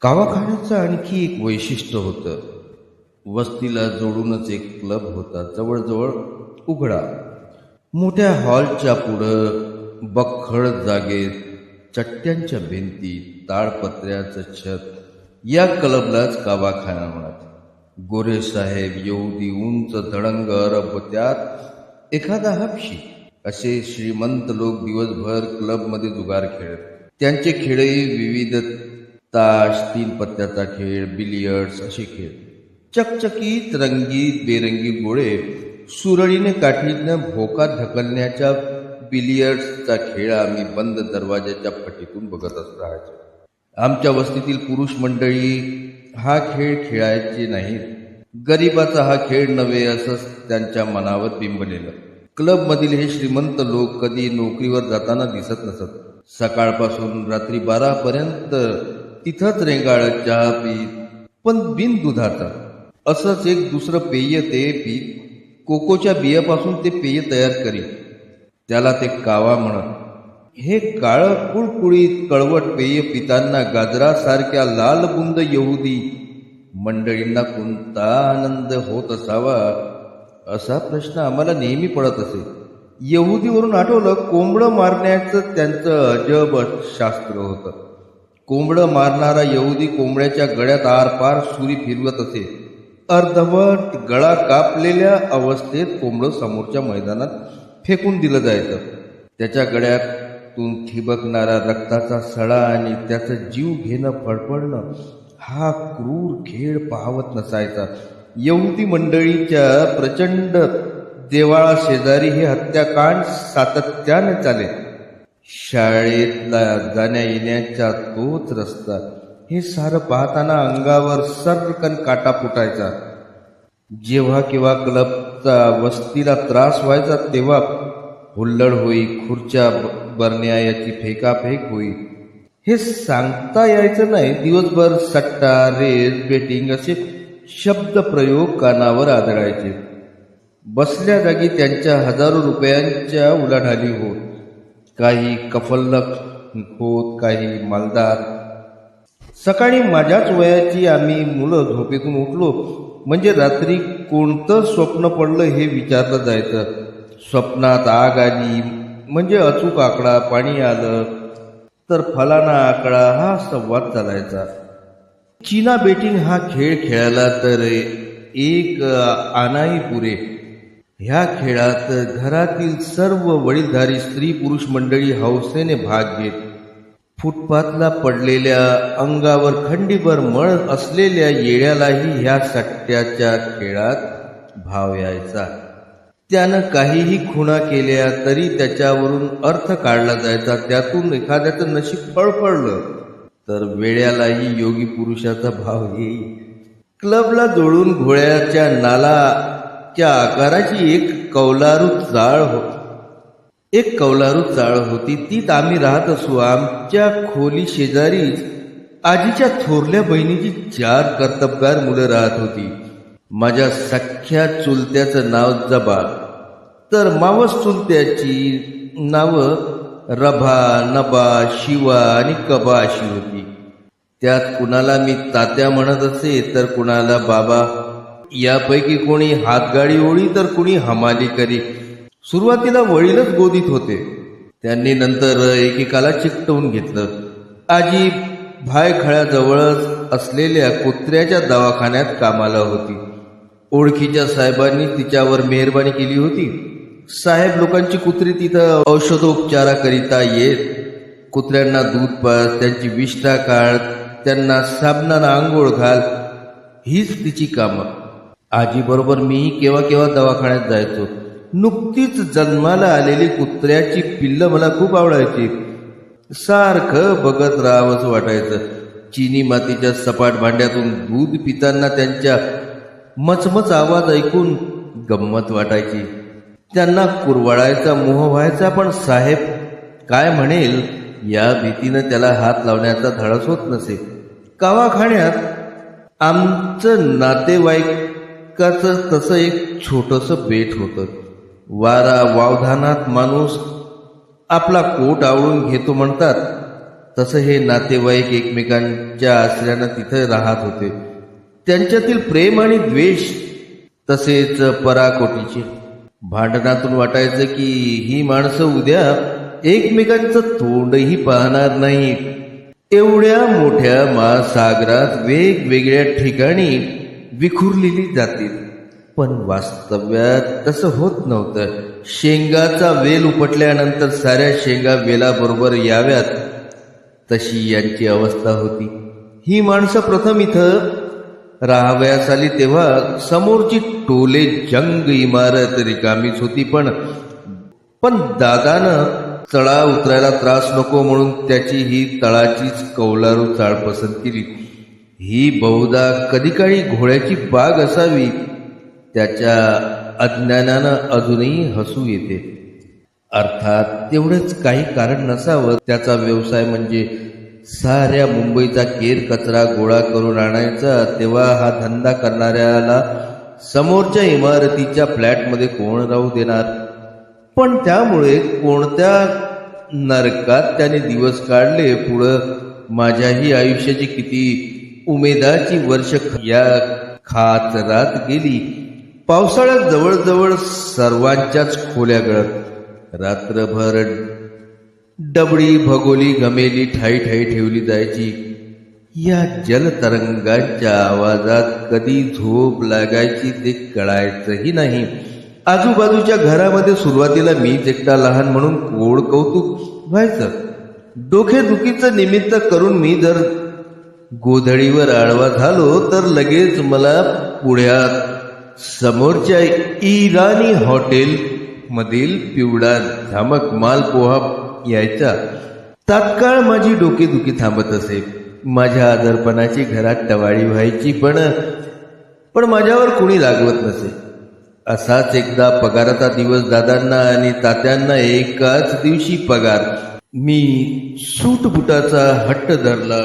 गावाखाण्याचं आणखी एक वैशिष्ट्य होतं. वस्तीला जोडूनच एक क्लब होता, जवळजवळ उघडा. मोठ्या हॉलच्या पुढं बख्खळ जागेत, चट्ट्यांच्या भिंती, ताडपत्र्याचं छत, या क्लबलाच गावाखाना म्हणत. गोरे साहेब, यहुदी, उंच धडंग अरब व त्यात एखादा हबशी, असे श्रीमंत लोक दिवसभर क्लबमध्ये जुगार खेळत. त्यांचे खेळही विविध, ताश, तीन पत्त्याचा खेळ, बिलियर्ड्स असे खेळ. चकचकीत रंगीत बेरंगी गोळे, सुरळीने काठीनं भोकात ढकलण्याच्या बिलियर्ड्सचा खेळ आम्ही बंद दरवाजाच्या फटीतून बघत राहायचो. आमच्या वस्तीतील पुरुष मंडळी हा खेळ खेळायचे नाहीत. गरिबाचा हा खेळ नव्हे असं त्यांच्या मनावर बिंबलेलं. क्लबमधील हे श्रीमंत लोक कधी नोकरीवर जाताना दिसत नसत. सकाळपासून रात्री 12 पर्यंत तिथंच रेंगाळत चहा पीत, पण बिन दुधाचा. असंच एक दुसरं पेय ते पीत. कोकोच्या बियापासून ते पेय तयार करीत. त्याला ते कावा म्हणत. हे काळं कुळकुळीत कळवट पेय पिताना गाजरासारख्या लालबुंद यहुदी मंडळींना कोणता आनंद होत असावा, असा प्रश्न आम्हाला नेहमी पडत असे. यहुदीवरून आठवलं, कोंबडं मारण्याचं त्यांचं अजब शास्त्र होतं. कोंबडं मारणारा यहुदी कोंबड्याच्या गळ्यात आरपार सुरी फिरवत असे. अर्धवट गळा कापलेल्या अवस्थेत कोंबडं समोरच्या मैदानात फेकून दिलं जायचं. त्याच्या गळ्यातून ठिबकणारा रक्ताचा सडा आणि त्याचा जीव घेणं, फडफडणं, हा क्रूर खेळ पाहवत नसायचा. यहुदी मंडळीच्या प्रचंड देवाळा शेजारी हे हत्याकांड सातत्याने चाले. शाळेतला जाण्या येण्याचा तोच रस्ता. हे सारं पाहताना अंगावर सर्रकन काटा फुटायचा. जेव्हा केव्हा क्लबचा वस्तीला त्रास व्हायचा तेव्हा हुल्लड होई, खुर्च्या बरण्या याची फेकाफेक होई. हे सांगता यायचं नाही. दिवसभर सट्टा, रेस, बेटिंग असे शब्दप्रयोग कानावर आदळायचे. बसल्या जागी त्यांच्या हजारो रुपयांच्या उलाढाली होत. काही कफल्लक होत, काही मालदार. सकाळी माझ्याच वयाची आम्ही मुलं झोपेतून उठलो म्हणजे रात्री कोणतं स्वप्न पडलं हे विचारलं जायचं. स्वप्नात आग आली म्हणजे अचूक आकडा, पाणी आलं तर फलाना आकडा, हा संवाद चालायचा. चीना बेटिंग हा खेळ खेळायला तर एक आनाही पुरे. ह्या खेळात घरातील सर्व वडीलधारी स्त्री पुरुष मंडळी हौसेने भाग घेत. फुटपाथला पडलेल्या, अंगावर खंडीभर मळ असलेल्या येड्यालाही ह्या सट्ट्याच्या खेळात भाव यायचा. त्यानं काहीही खुणा केल्या तरी त्याच्यावरून अर्थ काढला जायचा. त्यातून एखाद्याचं नशीब फळफळलं तर वेड्यालाही योगी पुरुषाचा भाव येई. क्लबला जोडून घोड्याच्या नालाच्या आकाराची एक कौलारू चाळ होती. तीत आम्ही राहत असू. आमच्या खोली शेजारीच आजीच्या थोरल्या बहिणीची 4 कर्तबगार मुलं राहत होती. माझ्या सख्या चुलत्याचं नाव जबा, तर मावस चुलत्याची नावं रभा, नबा, शिवा आणि कबा अशी होती. त्यात कुणाला मी तात्या म्हणत असे तर कुणाला बाबा. यापैकी कोणी हातगाडी ओढी तर कुणी हमाली करी. सुरुवातीला वडीलच गोदीत होते. त्यांनी नंतर एकेकाला चिकटवून घेतलं. आजी भायखळ्याजवळच असलेल्या कुत्र्याच्या दवाखान्यात कामाला होती. ओळखीच्या साहेबांनी तिच्यावर मेहरबानी केली होती. साहेब लोकांची कुत्री तिथं औषधोपचाराकरिता येत. कुत्र्यांना दूध पाज, त्यांची विष्ठा काढ, त्यांना साबणानं आंघोळ घाल, हीच तिची कामं. आजीबरोबर मीही केव्हा केव्हा दवाखान्यात जायचो. नुकतीच जन्माला आलेली कुत्र्याची पिल्लं मला खूप आवडायची. सारखं बघत राहावंच वाटायचं. चिनी मातीच्या सपाट भांड्यातून दूध पिताना त्यांच्या मचमच आवाज ऐकून गंमत वाटायची. त्यांना कुरवाळायचा मोह व्हायचा, पण साहेब काय म्हणेल या भीतीनं त्याला हात लावण्याचा धाडस होत नसे. गावाखाण्यात आमचं नातेवाईकाचं तसं एक छोटंसं बेट होतं. वारा वावधानात माणूस आपला कोट आवळून घेतो म्हणतात तसं हे नातेवाईक एकमेकांच्या आश्रयानं तिथे राहत होते. त्यांच्यातील प्रेम आणि द्वेष तसेच पराकोटीचे. भांडणातून वाटायचं की ही माणसं उद्या एकमेकांचं तोंडही पाहणार नाहीत. एवढ्या मोठ्या महासागरात वेगवेगळ्या ठिकाणी विखुरलेली जातील. पण वास्तव्यात तसं होत नव्हतं. शेंगाचा वेल उपटल्यानंतर साऱ्या शेंगा वेलाबरोबर याव्यात तशी यांची अवस्था होती. ही माणसं प्रथम इथं राहावयास आली तेव्हा समोरची टोले जंग इमारत रिकामीच होती. पण दादानं तळा उतरायला त्रास नको म्हणून त्याची ही तळाचीच कौलारू चाळ पसंत केली. ही बहुधा कधी काळी घोड्याची बाग असावी. त्याच्या अज्ञानानं अजूनही हसू येते. अर्थात तेवढंच काही कारण नसावं. त्याचा व्यवसाय म्हणजे साऱ्या मुंबईचा केर कचरा गोळा करून आणायचा. तेव्हा हा धंदा करणाऱ्याला समोरच्या इमारतीच्या फ्लॅटमध्ये कोण राहू देणार. पण त्यामुळे कोणत्या नरकात त्याने दिवस काढले. पुढं माझ्याही आयुष्याची किती उमेदाची वर्ष या खाचरात गेली. पावसाळ्यात जवळजवळ सर्वांच्याच खोल्या गळत. रात्रभर डबडी भगोली घमेली ठाई ठाई ठेवली जायची. या जलतरंगांच्या आवाजात कधी झोप लागायची ते कळायचंही नाही. आजूबाजूच्या घरामध्ये सुरुवातीला मीच एकटा लहान म्हणून गोड कौतुक व्हायचं. डोकेदुखीचं निमित्त करून मी जर गोधडीवर आडवा झालो तर लगेच मला पुढ्यात समोरच्या इराणी हॉटेल मधील पिवळा धामक मालपोहा यायचा. तात्काळ माझी डोकेदुखी थांबत असे. माझ्या आजारपणाची घरात टवाळी व्हायची. पण माझ्यावर कुणी रागवत नसे. असाच एकदा पगाराचा दिवस. दादांना आणि तात्यांना एकाच दिवशी पगार. मी सूट बुटाचा हट्ट धरला.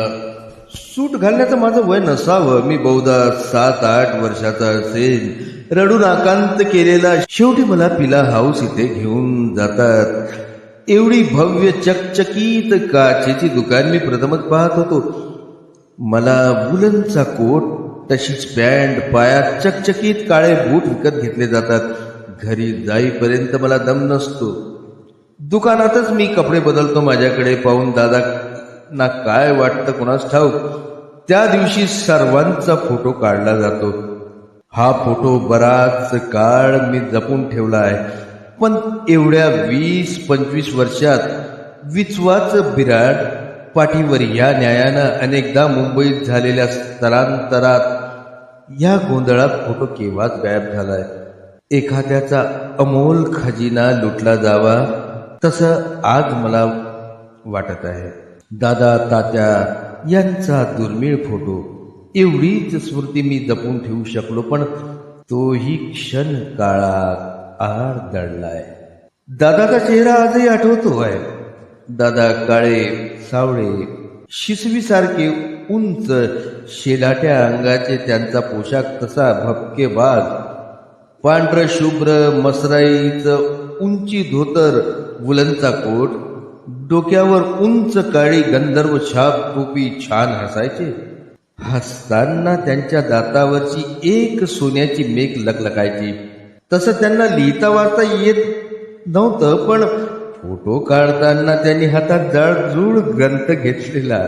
सूट घालण्याचं माझं वय नसावं. मी बहुधा 7-8 वर्षाचा असेल. रडून आकांत केलेला. शेवटी मला पिला हाऊस इथे घेऊन जातात. एवढी भव्य चकचकीत काचेची दुकान मी प्रथमच पाहत होतो. मला वुलनचा कोट, तशीच पॅन्ट, पायात चकचकीत काळे बूट विकत घेतले जातात. घरी जाईपर्यंत मला दम नसतो. दुकानातच मी कपडे बदलतो. माझ्याकडे पाहून दादांना काय वाटतं कोणास ठाऊक. त्या दिवशी सर्वांचा फोटो काढला जातो. हा फोटो बराच काळ मी जपून ठेवला आहे. पण एवढ्या 20-25 वर्षात विचवाच बिराड पाठीवर या न्यायानं अनेकदा मुंबईत झालेल्या स्थलांतरात या गोंधळात फोटो केव्हाच गायब झालाय. एखाद्याचा अमोल खजिना लुटला जावा तसं आज मला वाटत आहे. दादा तात्या यांचा दुर्मिळ फोटो. एवढीच स्मृती मी जपून ठेवू शकलो. पण तोही क्षण काळात आड दडलाय. दादाचा चेहरा आजही आठवतो आहे. दादा काळे सावळे शिसवीसारखे उंच शेलाट्या अंगाचे. त्यांचा पोशाख तसा भपकेबाज. पांढर शुभ्र मसराईचं उंची धोतर, वुलनचा कोट, डोक्यावर उंच काळी गंधर्व छाप टोपी. छान हसायचे. हसताना त्यांच्या दातावरची एक सोन्याची मेख लकलकायची. तसं त्यांना लिहिता वाचता येत नव्हतं. पण फोटो काढताना त्यांनी हातात जाडजूड ग्रंथ घेतलेला.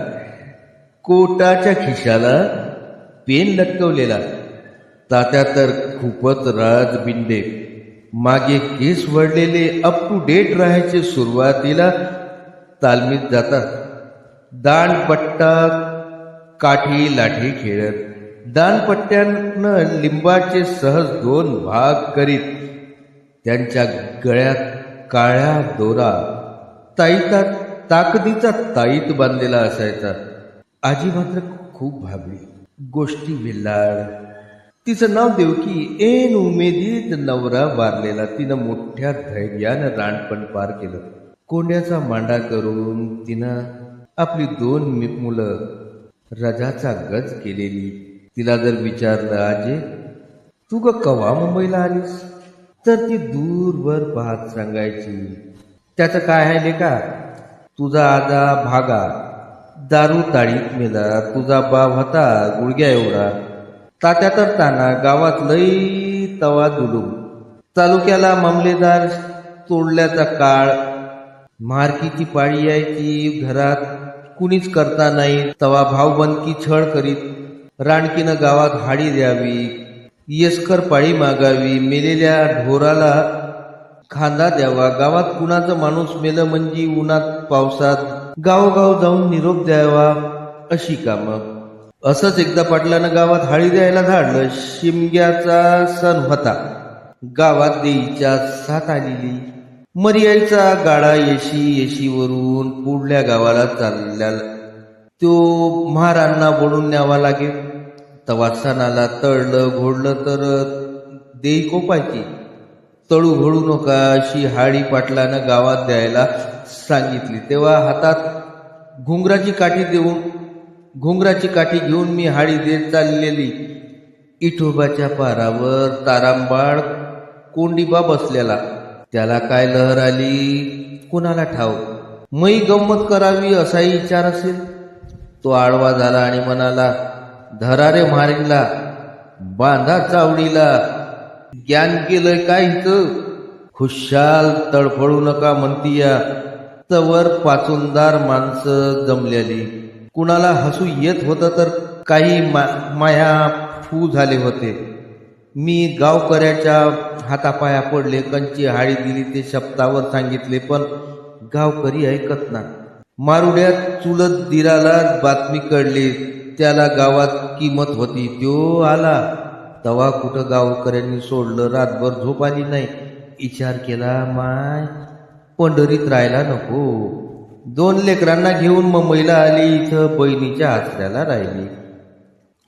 कोटाच्या खिशाला पेन लटकवलेला. तात्या तर खूपच राजबिंडे. मागे केस वळलेले. अप टू डेट राहायचे. सुरुवातीला तालमीत जातात. दांडपट्टा काठी लाठी खेळत. दानपट्ट्यानं लिंबाचे सहज 2 भाग करीत. त्यांच्या गळ्यात काळ्या दोरा ताकदीचा ताईत बांधलेला असायचा. आजी मात्र खूप भाबडी. गोष्टी विल्लाड. तिचं नाव देवकी. ऐन उमेदीत नवरा वारलेला. तिनं मोठ्या धैर्यानं रानपण पार केलं. कोंड्याचा मांडा करून तिनं आपली 2 मुलं रजाचा गज केलेली. तिला जर विचारलं, आजे तू कवा मुंबईला आलीस, तर ती दूरवर पाहत सांगायची, त्याचं काय आहे लेका, तुझा आजा भागा दारू ताळीत मेला, तुझा बाप होता गुडघ्या एवढा. तात्या तर ताना गावात लई तवा दुलू. तालुक्याला मामलेदार तोडल्याचा काळ. मारकीची पाळी यायची, घरात कुणीच करता नाही तवा भावबंदकी छळ करीत. राणकीनं गावात हाडी द्यावी, येसकर पाळी मागावी, मेलेल्या ढोराला खांदा द्यावा. गावात कुणाचं माणूस मेलं म्हणजे उन्हात पावसात गावोगाव जाऊन निरोप द्यावा, अशी कामं. असंच एकदा पाटलानं गावात हाळी द्यायला धाडलं. शिमग्याचा सण होता. गावात देईच्या साथ आलेली. मर्याईचा गाडा येशीवरून पुढल्या गावाला चालल्या. तो महारांना बोलून न्यावा लागेल. तवा सणाला तळलं घोडलं तर देई कोपायची. तळू घोडू नका अशी हाडी पाटलानं गावात द्यायला सांगितली. तेव्हा हातात घुंगराची काठी घेऊन मी हाडी देत चाललेली. इठोबाच्या पारावर तारांबाळ कोंडीबा बसलेला. त्याला काय लहर आली कुणाला ठाऊक. मै गंमत करावी असाही विचार असेल. तो आडवा झाला आणि म्हणाला, धरा रे म्हारीला, बांधा चावडीला. ज्ञान केलंय काय इथं? खुशाल तडफडू नका म्हणतीया. तवर पाचुंदार माणसं जमलेली. कुणाला हसू येत होतं तर काही माया फू झाले होते. मी गावकऱ्याच्या हातापाया पडले. कंची हाळी दिली ते शब्दावर सांगितले, पण गावकरी ऐकत ना. मारुड्यात चुलत दिराला बातमी कळली. त्याला गावात किंमत होती. त्यो आला. तवा कुठं गावकऱ्यांनी सोडलं. रातभर झोप आली नाही. विचार केला, माय पंढरीत राहायला नको. 2 लेकरांना घेऊन मुंबईला आली. इथं बहिणीच्या आसऱ्याला राहिली.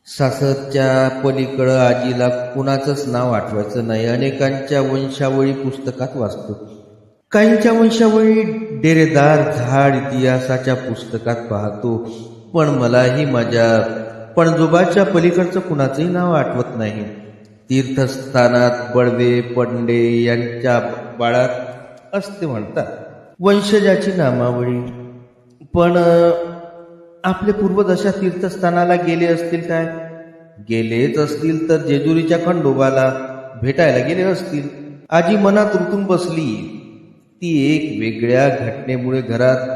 सासरच्या पलीकडं आजीला कुणाचंच नाव आठवायचं नाही. अनेकांच्या वंशावळी पुस्तकात वाचतो. काहींच्या वंशावळी डेरेदार झाड इतिहासाच्या पुस्तकात पाहतो. पण मलाही माझ्या पणजोबाच्या पलीकडचं कुणाचंही नाव आठवत नाही. तीर्थस्थानात बडवे पंडे यांच्या बाळात असते म्हणतात वंशजाची नामावळी. पण आपले पूर्वज अशा तीर्थस्थानाला गेले असतील काय? गेलेच असतील तर जेजुरीच्या खंडोबाला भेटायला गेले असतील. आजी मनात रुतून बसली. ती एक वेगळ्या घटनेमुळे घरात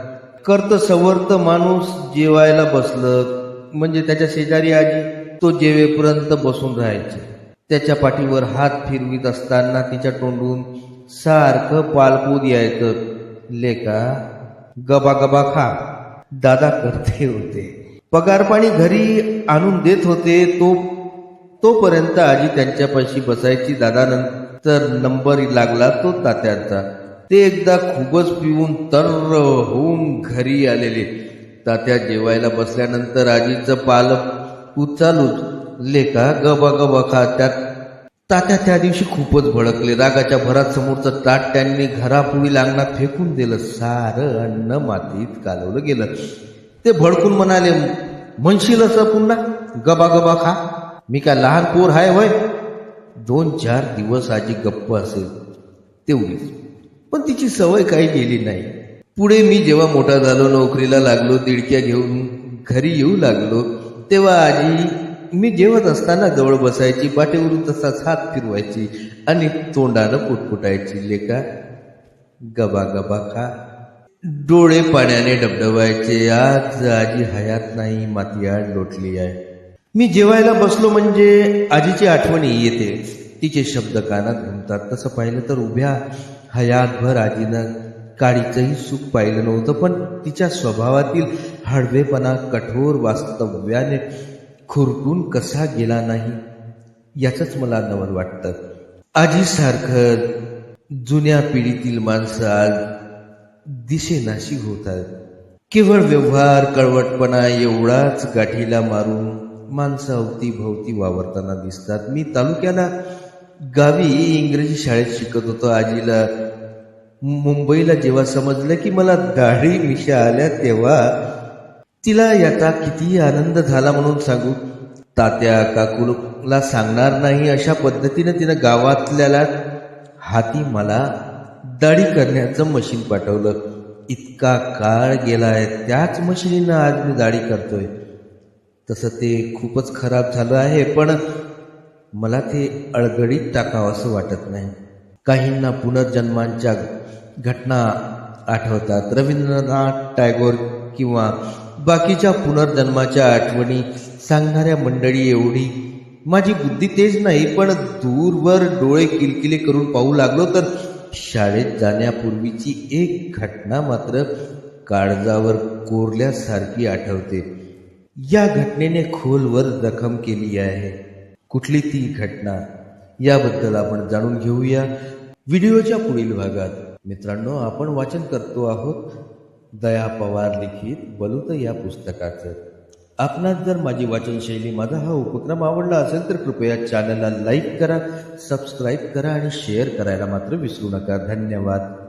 कर्त सवर्त माणूस जेवायला बसलं म्हणजे त्याच्या शेजारी आजी तो जेवेपर्यंत बसून राहायचे. त्याच्या पाठीवर हात फिरवीत असताना तिच्या तोंडून सारखं पालपूद यायचं, लेका गबा गबा खा. दादा करते होते. पगार पाणी घरी आणून देत होते. तोपर्यंत आजी त्यांच्यापाशी बसायची. दादानंतर नंबर लागला तो तात्यांचा. ते एकदा खूपच पिऊन तर्र होऊन घरी आलेले. तात्या जेवायला बसल्यानंतर आजीचं पालक चालूच, लेका गबा गबा खा. तात्या त्या दिवशी खूपच भडकले. रागाच्या भरात समोरचं ताट त्यांनी घरापुढील अंगणात फेकून दिलं. सारं अन्न मातीत कालवलं गेलं. ते भडकून म्हणाले, म्हणशील असं पुन्हा गबा गबा खा? मी काय लहान पोर हाय वय? 2-4 दिवस आजी गप्प असेल तेवढीच, पण तिची सवय काही गेली नाही. पुढे मी जेव्हा मोठा झालो, नोकरीला लागलो, दिडक्या घेऊन घरी येऊ लागलो, तेव्हा आजी मी जेवत असताना जवळ बसायची. पाठीवरून तसाच हात फिरवायची आणि तोंडानं पुटपुटायची, लेका गबा गबा खा. डोळे पाण्याने डबडवायचे. आज आजी हयात नाही, मातीआड लोटली आहे. मी जेवायला बसलो म्हणजे आजीची आठवणी येते. तिचे शब्द कानात घुमतात. तसं पाहिलं तर उभ्या हयातभर आजीनं काडीचंही सुख पाहिलं नव्हतं. पण तिच्या स्वभावातील हळवेपणा कठोर वास्तव्याने खुरटून कसा गेला नाही याचंच मला नवल वाटतं. आजीसारखं जुन्या पिढीतील माणसं आज दिसेनाशी होतात. केवळ व्यवहार कळवटपणा एवढाच गाठीला मारून माणसं अवतीभवती वावरताना दिसतात. मी तालुक्याला गावी इंग्रजी शाळेत शिकत होतो. आजीला मुंबईला जेव्हा समजलं की मला दाढी मिशा आल्या तेव्हा तिला याचा किती आनंद झाला म्हणून सांगू. तात्या काकूला सांगणार नाही अशा पद्धतीनं तिनं गावातल्याला हाती मला दाढी करण्याचं मशीन पाठवलं. इतका काळ गेलाय त्याच मशिनीनं आज मी दाढी करतोय. तसं ते खूपच खराब झालं आहे, पण मला ते अडगडीत टाकावं असं वाटत नाही. काहींना पुनर्जन्मांच्या घटना आठवतात, रवींद्रनाथ टागोर किंवा बाकीच्या पुनर्जन्माच्या आठवणी सांगणाऱ्या मंडळी एवढी माझी बुद्धी तेज नाही, पण दूरवर डोळे किलकिले करून पाहू लागलो तर शाळेत जाण्यापूर्वीची एक घटना मात्र काळजावर कोरल्यासारखी आठवते. या घटनेने खोलवर जखम केली आहे. कुठली ती घटना याबद्दल आपण जाणून घेऊया व्हिडिओच्या पुढील भागात. मित्रांनो, आपण वाचन करतो आहोत दया पवार लिखित बलूत या पुस्तकाचं. आपणास जर माझी वाचनशैली, माझा हा उपक्रम आवडला असेल तर कृपया चॅनलला लाईक करा, सबस्क्राईब करा आणि शेअर करायला मात्र विसरू नका. धन्यवाद.